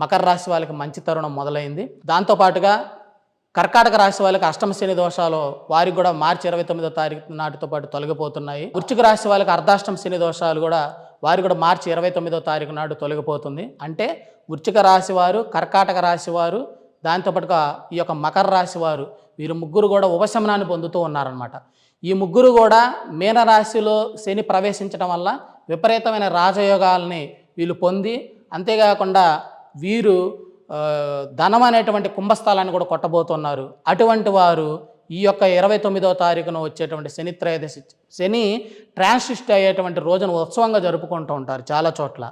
మకర రాశి వాళ్ళకి మంచి తరుణం మొదలైంది. దాంతోపాటుగా కర్కాటక రాశి వాళ్ళకి అష్టమ శని దోషాలు వారికి కూడా మార్చి 29వ తారీఖు నాటితో పాటు తొలగిపోతున్నాయి. వృశ్చిక రాశి వాళ్ళకి అర్ధాష్టమ శని దోషాలు కూడా వారు కూడా మార్చి 29వ తారీఖు నాడు తొలగిపోతుంది. అంటే వృశ్చిక రాశి వారు, కర్కాటక రాశి వారు, దాంతోపాటుగా ఈ యొక్క మకర రాశి వారు, వీరు ముగ్గురు కూడా ఉపశమనాన్ని పొందుతూ ఉన్నారనమాట. ఈ ముగ్గురు కూడా మీనరాశిలో శని ప్రవేశించడం వల్ల విపరీతమైన రాజయోగాల్ని వీళ్ళు పొంది, అంతేకాకుండా వీరు ధనం అనేటువంటి కుంభస్థలాన్ని కూడా కొట్టబోతున్నారు. అటువంటి వారు ఈ యొక్క 29వ తారీఖున వచ్చేటువంటి శని త్రయోదశి, శని ట్రాన్సిస్ట్ అయ్యేటువంటి రోజును ఉత్సవంగా జరుపుకుంటూ ఉంటారు చాలా చోట్ల.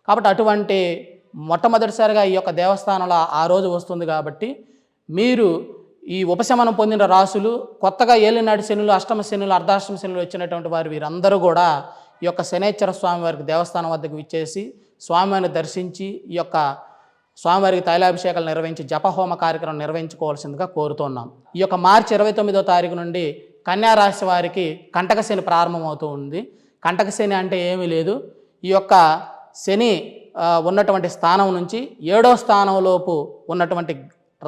కాబట్టి అటువంటి మొట్టమొదటిసారిగా ఈ యొక్క దేవస్థానంలో ఆ రోజు వస్తుంది. కాబట్టి మీరు ఈ ఉపశమనం పొందిన రాసులు, కొత్తగా ఏలినాటి శనులు, అష్టమ శనులు, అర్ధాష్టమ శనులు వచ్చినటువంటి వారు, వీరందరూ కూడా ఈ యొక్క శనేశ్వర స్వామివారికి దేవస్థానం వద్దకు విచ్చేసి స్వామివారిని దర్శించి ఈ యొక్క స్వామివారికి తైలాభిషేకాలు నిర్వహించి జపహోమ కార్యక్రమం నిర్వహించుకోవాల్సిందిగా కోరుతున్నాం. ఈ యొక్క మార్చి 29వ తారీఖు నుండి కన్యారాశి వారికి కంటక శని ప్రారంభమవుతూ ఉంది. కంటక శని అంటే ఏమీ లేదు, ఈ యొక్క శని ఉన్నటువంటి స్థానం నుంచి 7వ స్థానంలోపు ఉన్నటువంటి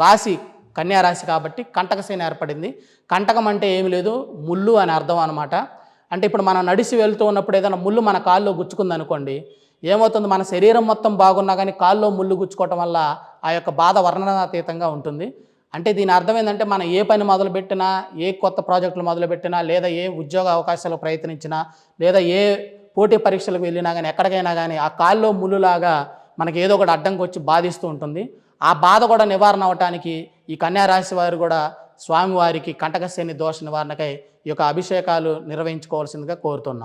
రాశి కన్యారాశి కాబట్టి కంటక శని ఏర్పడింది. కంటకం అంటే ఏమి లేదు, ముళ్ళు అని అర్థం అనమాట. అంటే ఇప్పుడు మనం నడిచి వెళ్తూ ఉన్నప్పుడు ఏదైనా ముళ్ళు మన కాల్లో గుచ్చుకుందనుకోండి, ఏమవుతుంది, మన శరీరం మొత్తం బాగున్నా కానీ కాల్లో ముళ్ళు గుచ్చుకోవటం వల్ల ఆ యొక్క బాధ వర్ణనాతీతంగా ఉంటుంది. అంటే దీని అర్థం ఏంటంటే మనం ఏ పని మొదలుపెట్టినా, ఏ కొత్త ప్రాజెక్టులు మొదలుపెట్టినా, లేదా ఏ ఉద్యోగ అవకాశాలు ప్రయత్నించినా, లేదా ఏ పోటీ పరీక్షలకు వెళ్ళినా కానీ, ఎక్కడికైనా కానీ ఆ కాల్లో ముళ్ళులాగా మనకి ఏదో ఒకటి అడ్డంకి వచ్చి బాధిస్తూ ఉంటుంది. ఆ బాధ కూడా నివారణ అవటానికి ఈ కన్యారాశి వారు కూడా స్వామివారికి కంటక శని దోష నివారణకై ఈ యొక్క అభిషేకాలు నిర్వహించుకోవాల్సిందిగా కోరుతున్నాం.